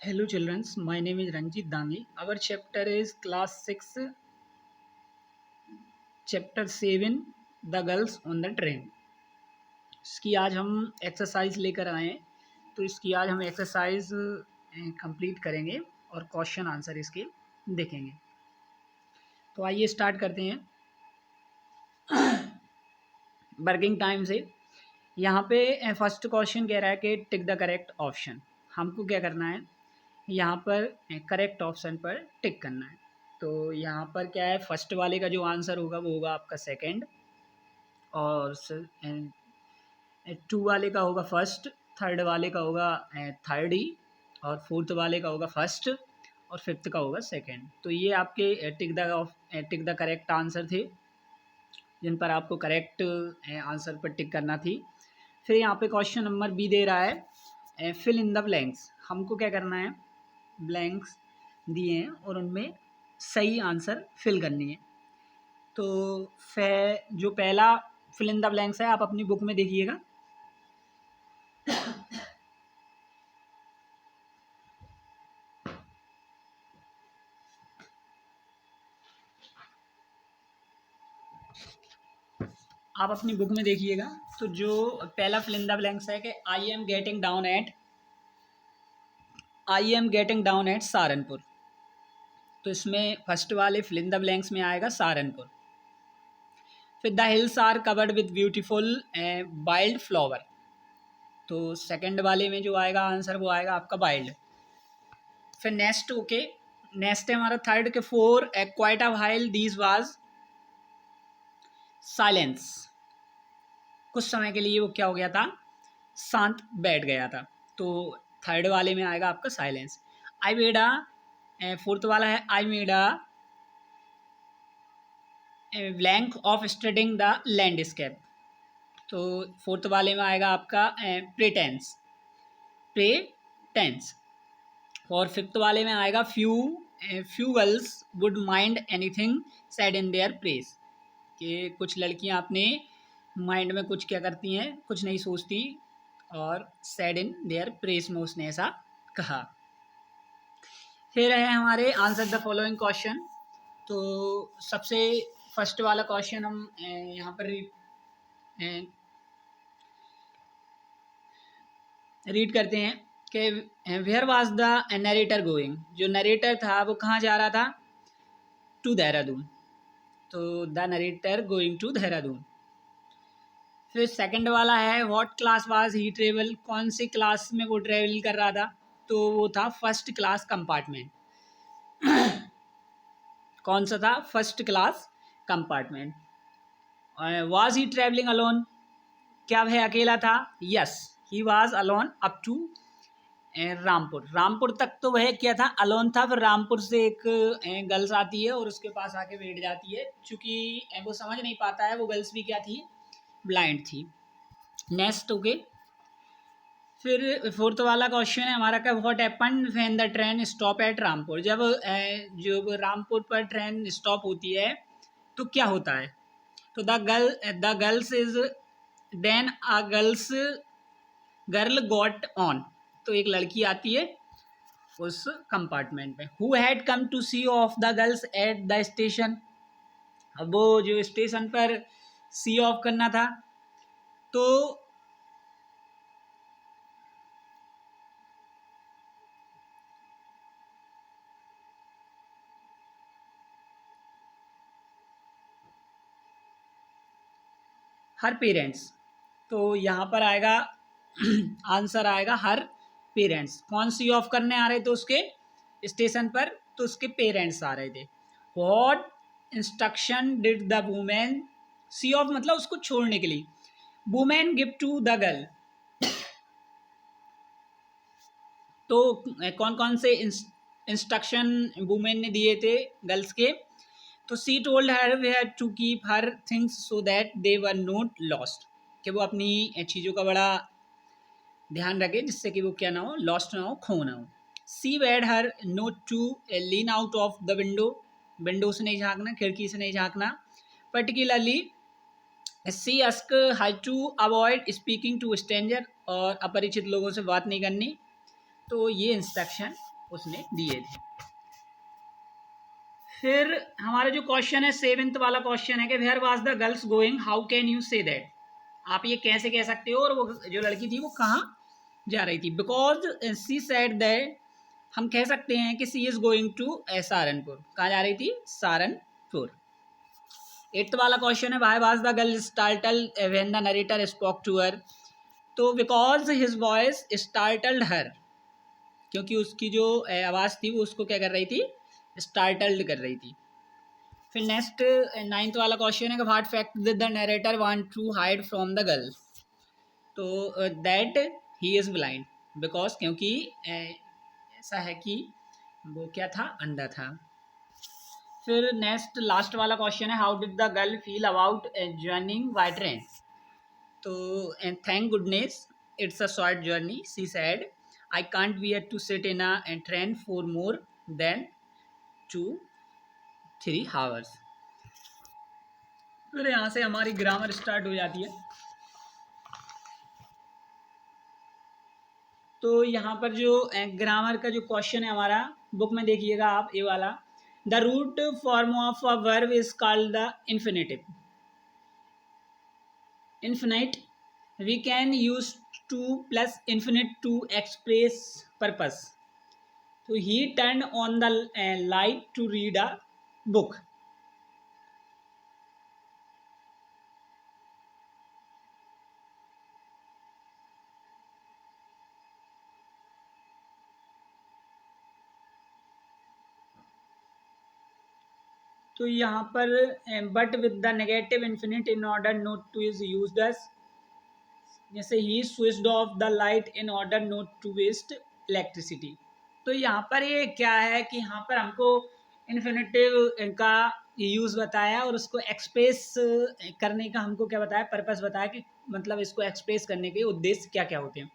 Hello children, my name is Ranjit Dani. Our chapter is class 6, chapter 7, The Girls on the Train. इसकी आज हम exercise लेकर आए हैं, तो इसकी आज हम एक्सरसाइज कंप्लीट करेंगे और क्वेश्चन आंसर इसके देखेंगे। तो आइए स्टार्ट करते हैं वर्किंग टाइम से। यहाँ पे फर्स्ट क्वेश्चन कह रहा है कि टिक द करेक्ट ऑप्शन। हमको क्या करना है, यहाँ पर करेक्ट ऑप्शन पर टिक करना है। तो यहाँ पर क्या है, फर्स्ट वाले का जो आंसर होगा वो होगा आपका सेकंड, और टू वाले का होगा फर्स्ट, थर्ड वाले का होगा थर्ड ही, और फोर्थ वाले का होगा फर्स्ट, और फिफ्थ का होगा सेकंड। तो ये आपके टिक द करेक्ट आंसर थे, जिन पर आपको करेक्ट आंसर पर टिक करना थी। फिर यहाँ पे क्वेश्चन नंबर बी दे रहा है फिल इन द ब्लैंक्स। हमको क्या करना है, ब्लैंक्स दिए हैं और उनमें सही आंसर फिल करनी है। तो जो पहला फिल इन द ब्लैंक्स है, आप अपनी बुक में देखिएगा। आप अपनी बुक में देखिएगा। तो जो पहला फिल इन द ब्लैंक्स है कि I am getting down at Saharanpur. तो इसमें फर्स्ट वाले फिल इन द ब्लैंक्स में आएगा सहारनपुर। फिर the hills are covered with beautiful wild flower. तो सेकंड वाले में जो आएगा आंसर वो आएगा आपका वाइल्ड। फिर नेक्स्ट है हमारा थर्ड के four quite a while this was silence. कुछ समय के लिए वो क्या हो गया था, शांत बैठ गया था। तो थर्ड वाले में आएगा आपका साइलेंस। आई मेड फोर्थ वाला है I made blank of studying the landscape. तो फोर्थ वाले में आएगा आपका प्रेटेंस। और फिफ्थ वाले में आएगा few girls would mind anything said in their press. कि कुछ लड़कियां अपने माइंड में कुछ क्या करती हैं, कुछ नहीं सोचती, और सेड इन देयर प्रेस में उसने ऐसा कहा। फिर है हमारे आंसर द फॉलोइंग क्वेश्चन। तो सबसे फर्स्ट वाला क्वेश्चन हम यहाँ पर रीड करते हैं कि where was the narrator going. जो नरेटर था वो कहाँ जा रहा था, टू देहरादून। तो the narrator going to Dehradun. फिर सेकंड वाला है what class was he travel. कौन सी क्लास में वो ट्रेवल कर रहा था, तो वो था फर्स्ट क्लास कंपार्टमेंट। कौन सा था, first class compartment. Was he travelling alone. क्या वह अकेला था, yes he was alone up to Rampur तक तो वह क्या था, अलोन था। फिर रामपुर से एक गर्ल्स आती है और उसके पास आके बैठ जाती है। चूंकि वो समझ नहीं पाता है, वो गर्ल्स भी क्या थी, ब्लाइंड थी। नेक्स्ट फिर फोर्थ वाला क्वेश्चन है हमारा का what happen when the train stop at Rampur. जब रामपुर पर ट्रेन स्टॉप होती है तो क्या होता है। तो the girls is then a girl got on. तो एक लड़की आती है उस कंपार्टमेंट में। Who had come to see off the girls at the station. अब वो जो स्टेशन पर सी ऑफ करना था, तो हर पेरेंट्स। तो यहाँ पर आएगा आंसर आएगा हर पेरेंट्स। कौन सी ऑफ करने आ रहे थे उसके स्टेशन पर, तो उसके पेरेंट्स आ रहे थे। What instruction did the women, see off मतलब उसको छोड़ने के लिए, women give to the girl. तो कौन कौन से इंस्ट्रक्शन वुमेन ने दिए थे गर्ल्स के, तो she told her we had to keep her things so that they were not lost. कि वो अपनी चीज़ों का बड़ा ध्यान रखे जिससे कि वो क्या ना हो, लॉस्ट ना हो, खो ना हो। सी वेड her not to lean out of the window से नहीं झांकना, खिड़की से नहीं झांकना। Particularly she asked her to avoid speaking to stranger, और अपरिचित लोगों से बात नहीं करनी। तो ये इंस्ट्रक्शन उसने दिए थे। फिर हमारा जो क्वेश्चन है 7th वाला क्वेश्चन है कि where was the girls going, how can you say that, आप ये कैसे कह सकते हो और वो जो लड़की थी वो कहाँ जा रही थी। बिकॉज सी सेड दैट, हम कह सकते हैं कि she is going to Saharanpur, कहाँ जा रही थी, सहारनपुर। 8th वाला क्वेश्चन है why was the girl startled when the narrator spoke to her, तो because his voice startled her, क्योंकि उसकी जो आवाज़ थी वो उसको क्या कर रही थी, स्टार्टल्ड कर रही थी। फिर नेक्स्ट 9th वाला क्वेश्चन है कि what fact did the narrator want to hide from the girl, तो that he is blind, because क्योंकि ऐसा है कि वो क्या था, अंधा था। फिर नेक्स्ट लास्ट वाला क्वेश्चन है how did the girl feel about journeying by train, तो thank goodness it's a short journey, she said I can't bear to sit in a train for more than 2-3 hours. फिर यहाँ से हमारी grammar start हो जाती है। तो यहाँ पर जो ग्रामर का जो क्वेश्चन है हमारा, बुक में देखिएगा आप, ये वाला, the root form of a verb is called the infinitive, infinite we can use to plus infinite to express purpose, तो he turn on the light to read a book. तो यहाँ पर but with the negative infinite in order not to is used as, जैसे he switched off the light in order not to waste electricity. तो यहाँ पर ये क्या है कि यहाँ पर हमको इन्फिनिटिव का यूज़ बताया और उसको एक्सप्रेस करने का हमको क्या बताया, पर्पस बताया कि मतलब इसको एक्सप्रेस करने के उद्देश्य क्या क्या होते हैं।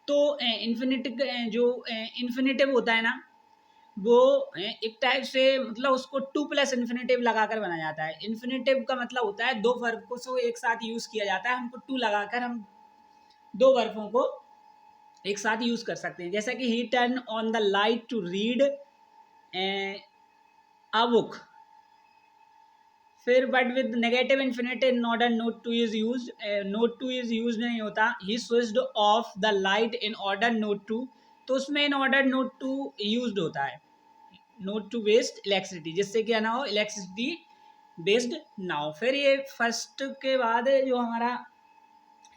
तो इन्फिनिटिव जो इन्फिनिटिव होता है ना, वो एक टाइप से मतलब उसको टू प्लस इन्फिनेटिव लगाकर बनाया जाता है। इन्फिनेटिव का मतलब होता है दो वर्ब को सो एक साथ यूज़ किया जाता है, हमको टू लगाकर हम दो वर्बों को एक साथ यूज़ कर सकते हैं। जैसा कि he turn on the light to read a book. फिर but with negative infinitive in order not to is use, not to is use नहीं होता, he switched off the light in order not to, तो उसमें in order not to use होता है note to waste electricity, जिससे क्या ना हो, इलेक्ट्रिसिटी वेस्ट ना हो। फिर ये फर्स्ट के बाद जो हमारा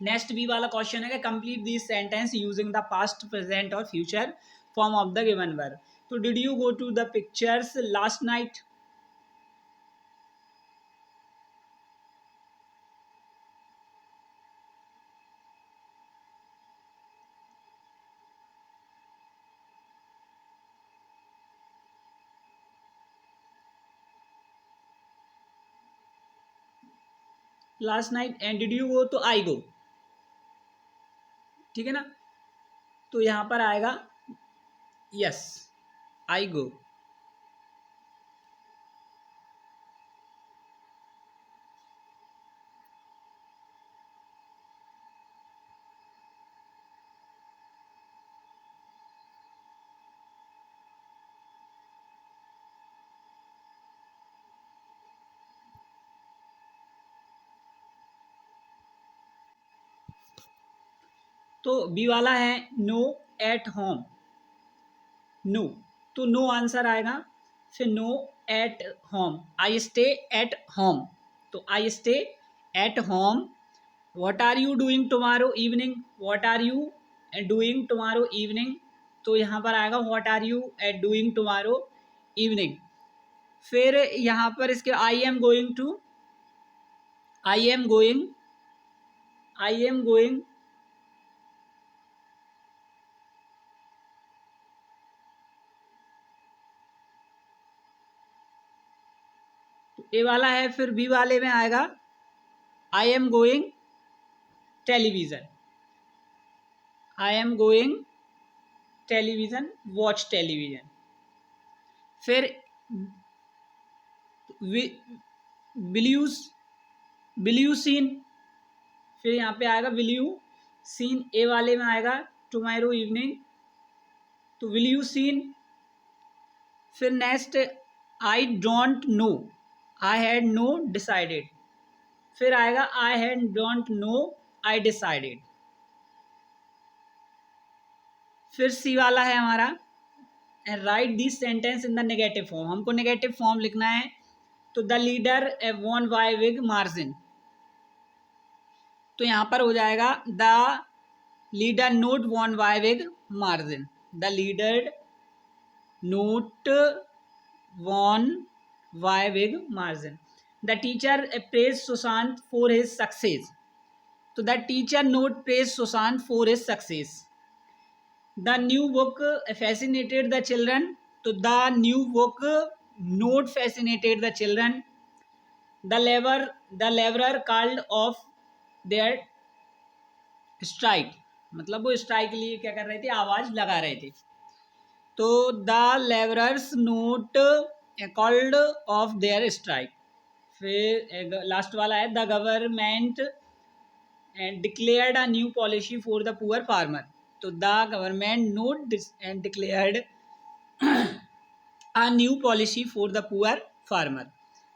नेक्स्ट बी वाला क्वेश्चन है कि complete this sentence using the past present और future form of the given verb. तो did you go to the pictures last night, last night, and did you go तो आई गो, ठीक है ना। तो यहाँ पर आएगा यस आई गो। तो बी वाला है नो एट होम, नो, तो नो आंसर आएगा। फिर no at home, I stay at home, तो I stay at home. What are you doing tomorrow evening, what are you doing tomorrow evening, तो यहाँ पर आएगा what are you doing tomorrow evening. फिर यहाँ पर इसके I am going to, I am going, I am going, A वाला है। फिर बी वाले में आएगा आई am going television, I am going television, watch television. फिर विल यू सीन, फिर यहाँ पे आएगा विल यू सीन, ए वाले में आएगा टुमारो इवनिंग, तो विल यू सीन फिर next I don't know, I had no decided, फिर आएगा I had don't know I decided. फिर सी वाला है हमारा and write this sentence in the negative form, हमको नेगेटिव फॉर्म लिखना है। तो the leader won by big margin, तो यहाँ पर हो जाएगा the leader not won by big margin, the leader not won by big margin. The teacher praised Sushant for his success. So the teacher note praised Sushant for his success. The new book fascinated the children. So the new book note fascinated the children. The laborer called off their strike. मतलब वो strike के लिए क्या कर रहे थे, आवाज लगा रहे थे। तो the labourers not called off their strike. फिर लास्ट वाला है the government declared a new policy for the poor farmer. तो the government not and declared a new policy for the poor farmer.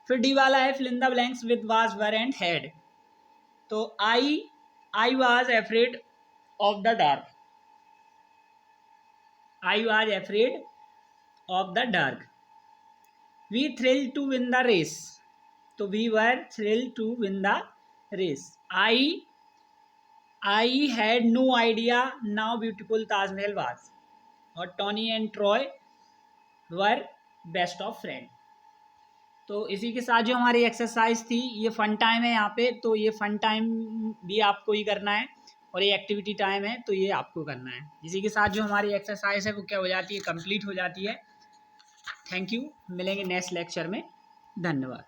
फिर डी वाला है fill in the blanks with was were and had. तो I was afraid of the dark, I was afraid of the dark. We thrilled to win the race. So we were thrilled to win the race. I had no idea how beautiful Taj Mahal was. और Tony and Troy were best of friend. तो इसी के साथ जो हमारी exercise थी, ये fun time है यहाँ पे, तो ये फन टाइम भी आपको ही करना है और ये एक्टिविटी टाइम है, तो ये आपको करना है। इसी के साथ जो हमारी एक्सरसाइज है वो क्या हो जाती है, कंप्लीट हो जाती है। थैंक यू, मिलेंगे नेक्स्ट लेक्चर में, धन्यवाद।